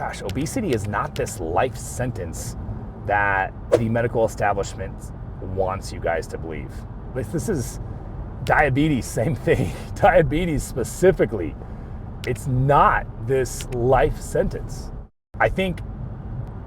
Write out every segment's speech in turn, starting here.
gosh, obesity is not this life sentence that the medical establishment wants you guys to believe. This is diabetes, same thing. Diabetes specifically, it's not this life sentence. I think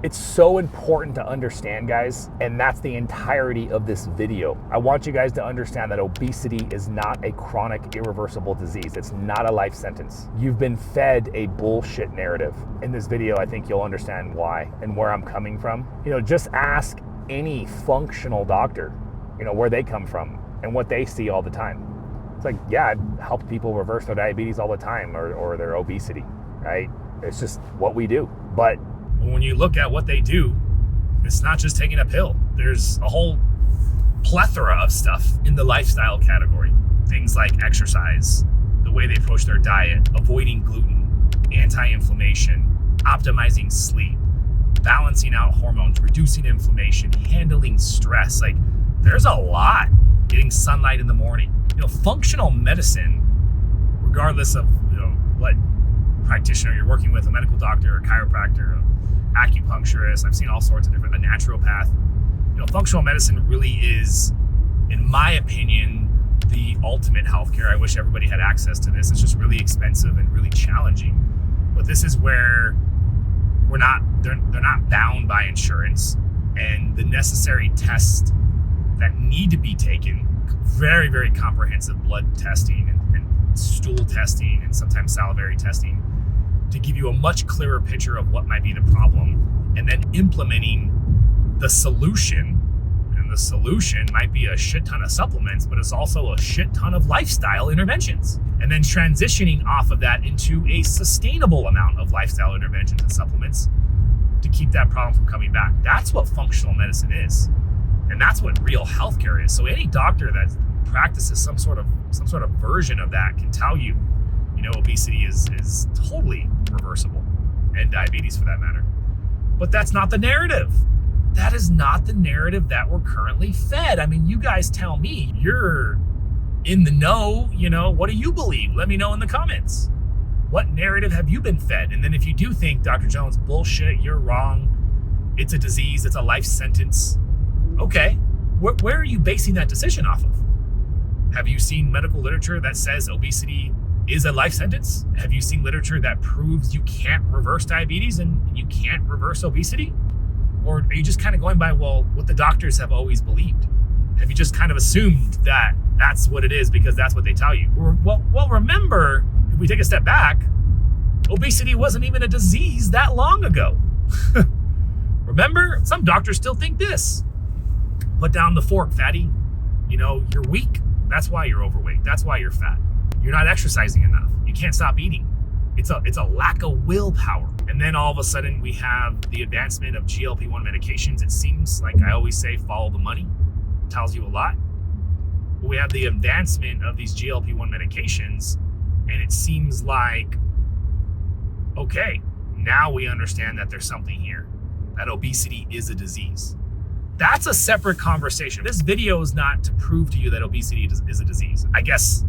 it's so important to understand, guys, and that's the entirety of this video. I want you guys to understand that obesity is not a chronic, irreversible disease. It's not a life sentence. You've been fed a bullshit narrative. In this video, I think you'll understand why and where I'm coming from. Just ask any functional doctor, where they come from and what they see all the time. It's like, yeah, I help people reverse their diabetes all the time or their obesity, right? It's just what we do. But when you look at what they do, it's not just taking a pill. There's a whole plethora of stuff in the lifestyle category. Things like exercise, the way they approach their diet, avoiding gluten, anti-inflammation, optimizing sleep, balancing out hormones, reducing inflammation, handling stress. Like, there's a lot. Getting sunlight in the morning. Functional medicine, regardless of what practitioner you're working with, a medical doctor, a chiropractor, acupuncturist, I've seen all sorts of different, a naturopath. Functional medicine really is, in my opinion, the ultimate healthcare. I wish everybody had access to this. It's just really expensive and really challenging. But this is where they're not bound by insurance, and the necessary tests that need to be taken, very, very comprehensive blood testing and stool testing and sometimes salivary testing, to give you a much clearer picture of what might be the problem, and then implementing the solution. And the solution might be a shit ton of supplements, but it's also a shit ton of lifestyle interventions. And then transitioning off of that into a sustainable amount of lifestyle interventions and supplements to keep that problem from coming back. That's what functional medicine is. And that's what real healthcare is. So any doctor that practices some sort of version of that can tell you, obesity is totally reversible, and diabetes for that matter. But that's not the narrative. That is not the narrative that we're currently fed. I mean, you guys tell me. You're in the know, what do you believe? Let me know in the comments. What narrative have you been fed? And then if you do think Dr. Jones, bullshit, you're wrong, it's a disease, it's a life sentence, okay, where are you basing that decision off of? Have you seen medical literature that says obesity is a life sentence? Have you seen literature that proves you can't reverse diabetes and you can't reverse obesity? Or are you just kind of going by, what the doctors have always believed? Have you just kind of assumed that that's what it is because that's what they tell you? Well, remember, if we take a step back, obesity wasn't even a disease that long ago. Remember, some doctors still think this. Put down the fork, fatty. You're weak. That's why you're overweight. That's why you're fat. You're not exercising enough. You can't stop eating. It's a lack of willpower. And then all of a sudden we have the advancement of GLP-1 medications. It seems like, I always say, follow the money. It tells you a lot. But we have the advancement of these GLP-1 medications, and it seems like, okay, now we understand that there's something here, that obesity is a disease. That's a separate conversation. This video is not to prove to you that obesity is a disease. I guess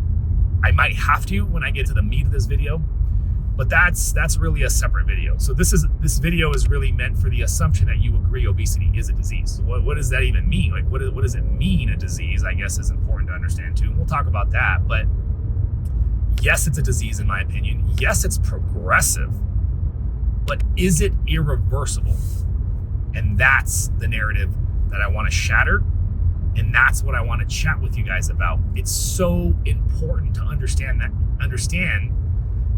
I might have to when I get to the meat of this video, but that's really a separate video. So this video is really meant for the assumption that you agree obesity is a disease. What does that even mean? Like, what does it mean, a disease, I guess, is important to understand too. And we'll talk about that, but yes, it's a disease in my opinion. Yes, it's progressive, but is it irreversible? And that's the narrative that I want to shatter. And that's what I want to chat with you guys about. It's so important to understand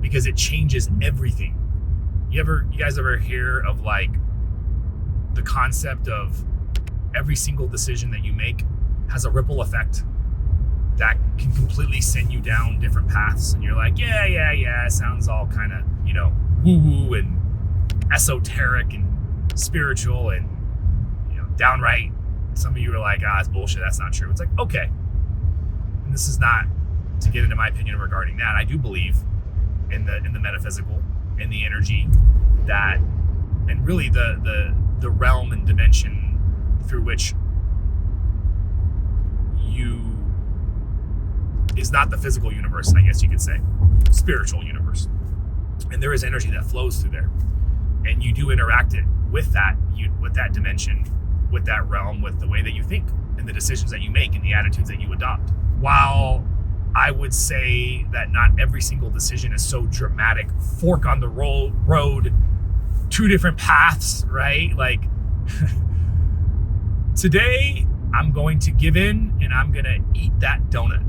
because it changes everything. You guys ever hear of like the concept of every single decision that you make has a ripple effect that can completely send you down different paths? And you're like, yeah, it sounds all kind of, woo-woo and esoteric and spiritual and, downright. Some of you are like, it's bullshit, that's not true. It's like, okay. And this is not to get into my opinion regarding that. I do believe in the metaphysical, in the energy that, and really the realm and dimension through which is not the physical universe, I guess you could say, spiritual universe. And there is energy that flows through there. And you do interact it with that dimension, with that realm, with the way that you think and the decisions that you make and the attitudes that you adopt. While I would say that not every single decision is so dramatic, fork on the road, two different paths, right? Like today I'm going to give in and I'm going to eat that donut.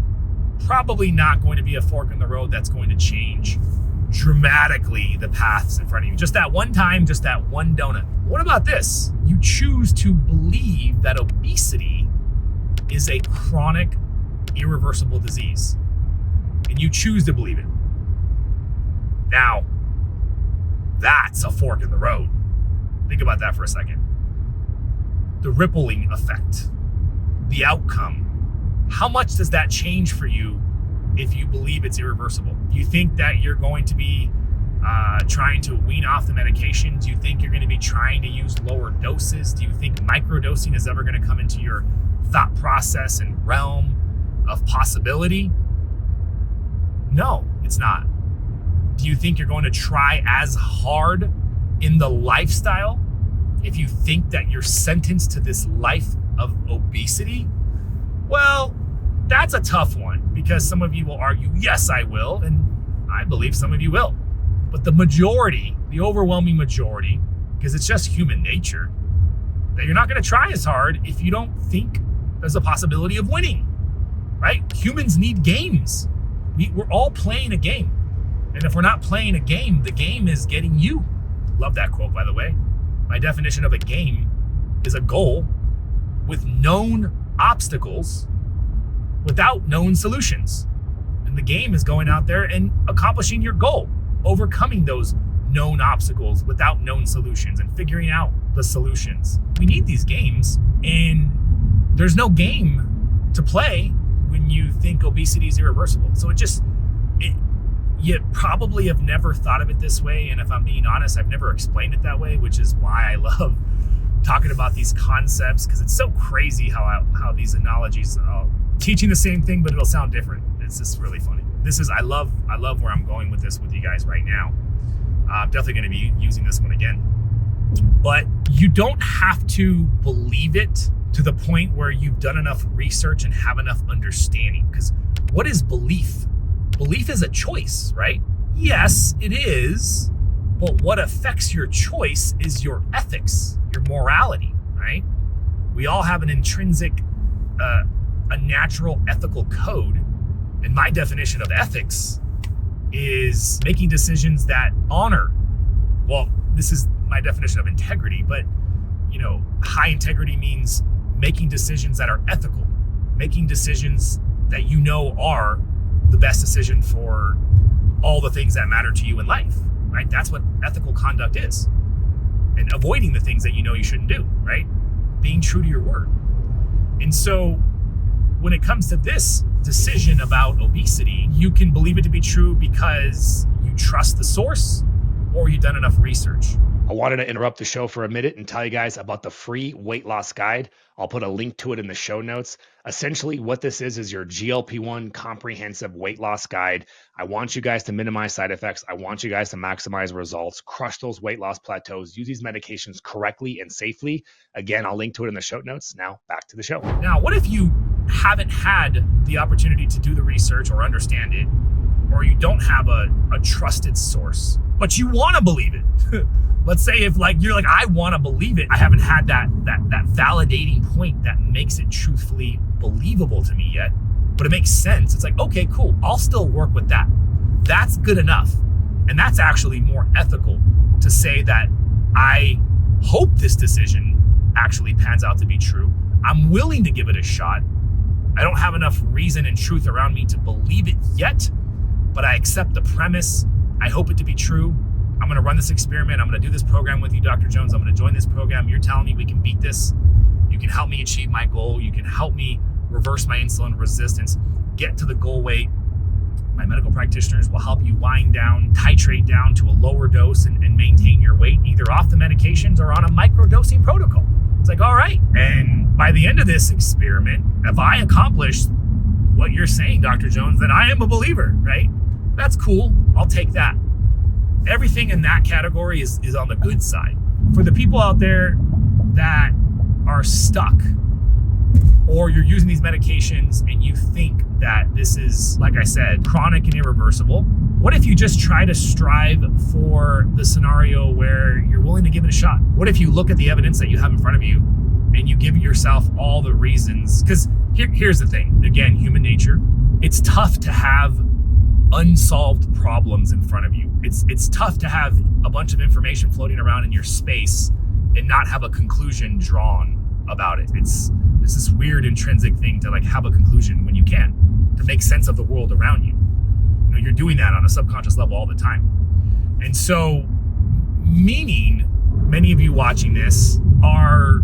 Probably not going to be a fork in the road that's going to change dramatically the paths in front of you. Just that one time, just that one donut. What about this? You choose to believe that obesity is a chronic, irreversible disease. And you choose to believe it. Now, that's a fork in the road. Think about that for a second. The rippling effect, the outcome. How much does that change for you if you believe it's irreversible? Do you think that you're going to be trying to wean off the medication? Do you think you're going to be trying to use lower doses? Do you think microdosing is ever going to come into your thought process and realm of possibility? No, it's not. Do you think you're going to try as hard in the lifestyle if you think that you're sentenced to this life of obesity? Well, that's a tough one, because some of you will argue, yes, I will, and I believe some of you will. But the majority, the overwhelming majority, because it's just human nature, that you're not going to try as hard if you don't think there's a possibility of winning, right? Humans need games. We're all playing a game. And if we're not playing a game, the game is getting you. Love that quote, by the way. My definition of a game is a goal with known obstacles without known solutions. And the game is going out there and accomplishing your goal, overcoming those known obstacles without known solutions and figuring out the solutions. We need these games, and there's no game to play when you think obesity is irreversible. So you probably have never thought of it this way. And if I'm being honest, I've never explained it that way, which is why I love talking about these concepts, because it's so crazy how these analogies teaching the same thing, but it'll sound different. It's just really funny. I love where I'm going with this with you guys right now. I'm definitely going to be using this one again. But you don't have to believe it to the point where you've done enough research and have enough understanding. Because what is belief? Belief is a choice, right? Yes, it is. But what affects your choice is your ethics, your morality, right? We all have an intrinsic, a natural ethical code. And my definition of ethics is making decisions that honor. Well, this is my definition of integrity, but high integrity means making decisions that are ethical, making decisions that are the best decision for all the things that matter to you in life, right? That's what ethical conduct is. And avoiding the things that you shouldn't do, right? Being true to your word. And so when it comes to this decision about obesity, you can believe it to be true because you trust the source or you've done enough research. I wanted to interrupt the show for a minute and tell you guys about the free weight loss guide. I'll put a link to it in the show notes. Essentially, what this is your GLP-1 comprehensive weight loss guide. I want you guys to minimize side effects. I want you guys to maximize results, crush those weight loss plateaus, use these medications correctly and safely. Again, I'll link to it in the show notes. Now, back to the show. Now, what if you haven't had the opportunity to do the research or understand it, or you don't have a trusted source, but you want to believe it? Let's say if you're like, I want to believe it. I haven't had that validating point that makes it truthfully believable to me yet, but it makes sense. It's like, okay, cool. I'll still work with that. That's good enough. And that's actually more ethical to say that I hope this decision actually pans out to be true. I'm willing to give it a shot. I don't have enough reason and truth around me to believe it yet, but I accept the premise. I hope it to be true. I'm going to run this experiment. I'm going to do this program with you, Dr. Jones. I'm going to join this program. You're telling me we can beat this. You can help me achieve my goal. You can help me reverse my insulin resistance, get to the goal weight. My medical practitioners will help you wind down, titrate down to a lower dose and maintain your weight, either off the medications or on a microdosing protocol. It's like, all right. And by the end of this experiment, if I accomplish what you're saying, Dr. Jones, then I am a believer, right? That's cool. I'll take that. everything in that category is on the good side. For the people out there that are stuck, or you're using these medications and you think that this is, like I said, chronic and irreversible, what if you just try to strive for the scenario where you're willing to give it a shot? What if you look at the evidence that you have in front of you and you give yourself all the reasons? Because here's the thing, again, human nature. It's tough to have unsolved problems in front of you. It's tough to have a bunch of information floating around in your space and not have a conclusion drawn about it. It's this weird intrinsic thing to like have a conclusion when you can, to make sense of the world around you. You know, you're doing that on a subconscious level all the time. And so, meaning many of you watching this are,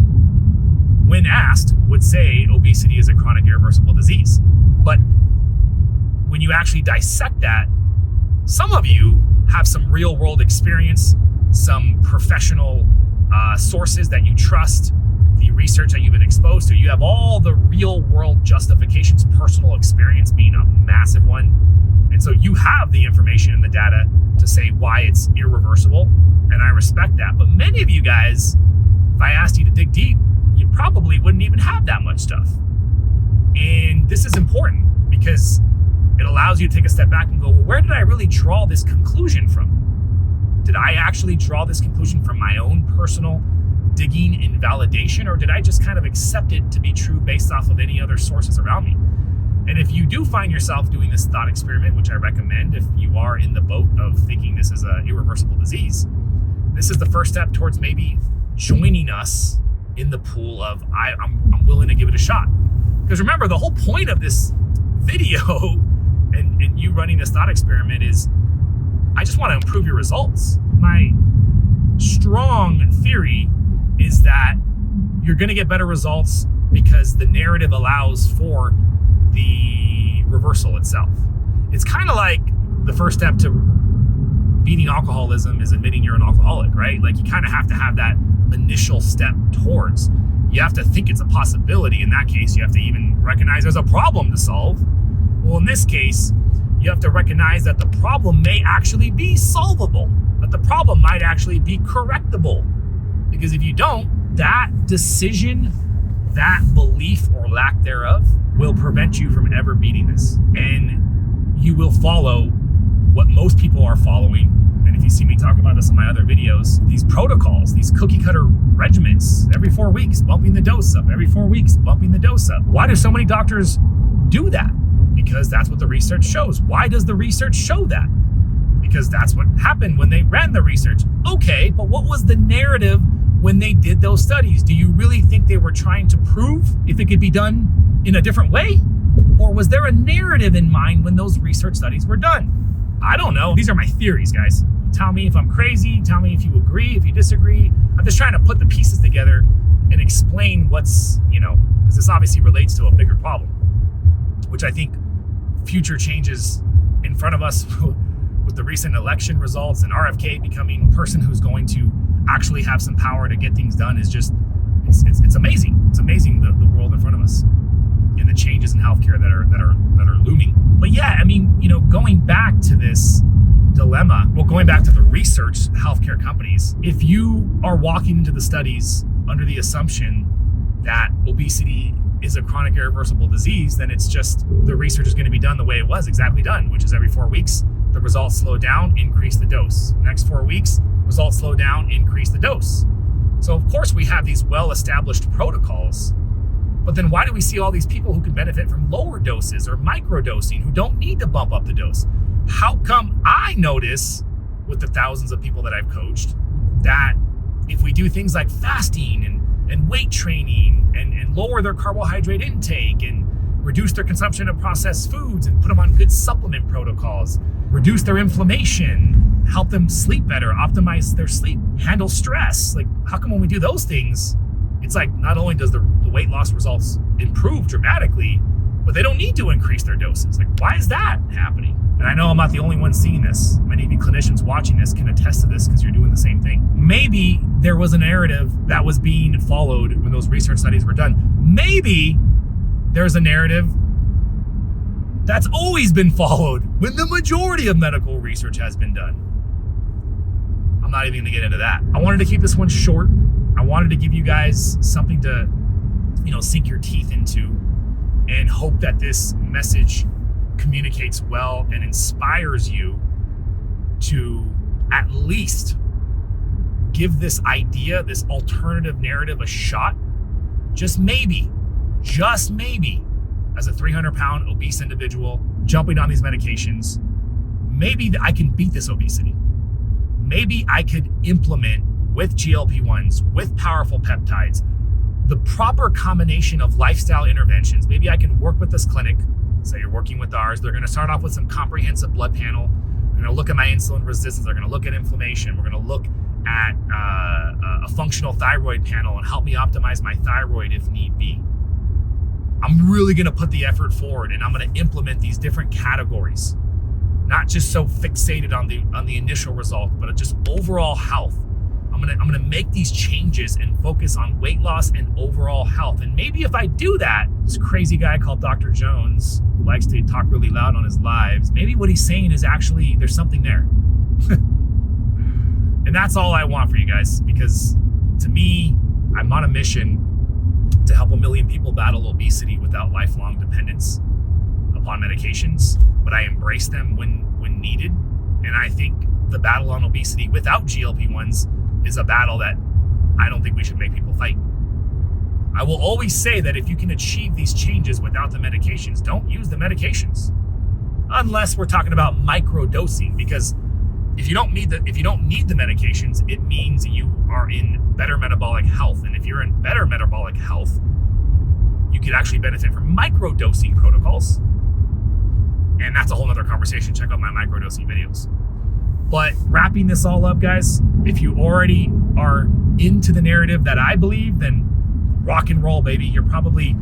when asked, would say obesity is a chronic irreversible disease. But when you actually dissect that, some of you have some real world experience, some professional sources that you trust, the research that you've been exposed to. You have all the real world justifications, personal experience being a massive one. And so you have the information and the data to say why it's irreversible. And I respect that. But many of you guys, if I asked you to dig deep, you probably wouldn't even have that much stuff. And this is important because it allows you to take a step back and go, well, where did I really draw this conclusion from? Did I actually draw this conclusion from my own personal digging and validation, or did I just kind of accept it to be true based off of any other sources around me? And if you do find yourself doing this thought experiment, which I recommend if you are in the boat of thinking this is an irreversible disease, this is the first step towards maybe joining us in the pool of I'm willing to give it a shot. Because remember, the whole point of this video and you running this thought experiment is I just want to improve your results. My strong theory is that you're going to get better results because the narrative allows for the reversal itself. It's kind of like the first step to beating alcoholism is admitting you're an alcoholic, right? Like you kind of have to have that initial step towards. You have to think it's a possibility. In that case, you have to even recognize there's a problem to solve. Well, in this case, you have to recognize that the problem may actually be solvable, that the problem might actually be correctable. Because if you don't, that decision, that belief or lack thereof will prevent you from ever beating this. And you will follow what most people are following. And if you see me talk about this in my other videos, these protocols, these cookie cutter regimens, every 4 weeks, bumping the dose up, every 4 weeks, bumping the dose up. Why do so many doctors do that? Because that's what the research shows. Why does the research show that? Because that's what happened when they ran the research. Okay, but what was the narrative when they did those studies? Do you really think they were trying to prove if it could be done in a different way? Or was there a narrative in mind when those research studies were done? I don't know. These are my theories, guys. Tell me if I'm crazy. Tell me if you agree, if you disagree. I'm just trying to put the pieces together and explain what's, because this obviously relates to a bigger problem, which I think future changes in front of us with the recent election results and RFK becoming a person who's going to actually have some power to get things done is just, it's amazing. It's amazing the world in front of us and the changes in healthcare that are looming. But yeah, going back to this dilemma, going back to the research healthcare companies, if you are walking into the studies under the assumption that obesity is a chronic irreversible disease, then it's just the research is going to be done the way it was exactly done, which is every 4 weeks, the results slow down, increase the dose. Next 4 weeks, results slow down, increase the dose. So of course we have these well-established protocols, but then why do we see all these people who can benefit from lower doses or microdosing who don't need to bump up the dose? How come I notice with the thousands of people that I've coached that if we do things like fasting and weight training and lower their carbohydrate intake and reduce their consumption of processed foods and put them on good supplement protocols, reduce their inflammation, help them sleep better, optimize their sleep, handle stress. Like, how come when we do those things, it's like not only does the weight loss results improve dramatically, but they don't need to increase their doses? Like, why is that happening? And I know I'm not the only one seeing this. Many of you clinicians watching this can attest to this because you're doing the same thing. Maybe there was a narrative that was being followed when those research studies were done. Maybe there's a narrative that's always been followed when the majority of medical research has been done. not even gonna get into that. I wanted to keep this one short. I wanted to give you guys something to, sink your teeth into, and hope that this message communicates well and inspires you to at least give this idea, this alternative narrative a shot. Just maybe, as a 300-pound obese individual jumping on these medications, maybe I can beat this obesity. Maybe I could implement with GLP-1s, with powerful peptides, the proper combination of lifestyle interventions. Maybe I can work with this clinic. Say you're working with ours. They're gonna start off with some comprehensive blood panel. They're gonna look at my insulin resistance. They're gonna look at inflammation. We're gonna look at a functional thyroid panel and help me optimize my thyroid if need be. I'm really gonna put the effort forward, and I'm gonna implement these different categories, not just so fixated on the initial result, but just overall health. I'm gonna make these changes and focus on weight loss and overall health. And maybe if I do that, this crazy guy called Dr. Jones, who likes to talk really loud on his lives, maybe what he's saying is actually, there's something there. And that's all I want for you guys, because to me, I'm on a mission to help 1 million people battle obesity without lifelong dependence upon medications, but I embrace them when needed. And I think the battle on obesity without GLP-1s is a battle that I don't think we should make people fight. I will always say that if you can achieve these changes without the medications, don't use the medications. Unless we're talking about microdosing, because if you don't need the medications, it means you are in better metabolic health. And if you're in better metabolic health, you could actually benefit from microdosing protocols. And that's a whole nother conversation. Check out my microdosing videos. But wrapping this all up, guys, if you already are into the narrative that I believe, then rock and roll, baby. You're probably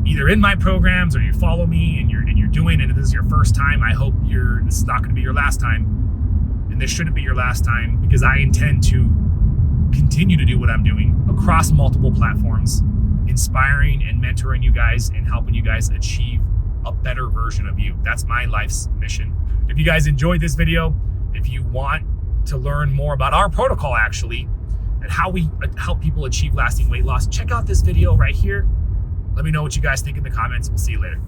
either in my programs or you follow me and you're doing it, and this is your first time. I hope this is not going to be your last time. And this shouldn't be your last time, because I intend to continue to do what I'm doing across multiple platforms, inspiring and mentoring you guys and helping you guys achieve a better version of you. That's my life's mission. If you guys enjoyed this video, if you want to learn more about our protocol actually, and how we help people achieve lasting weight loss, check out this video right here. Let me know what you guys think in the comments. We'll see you later.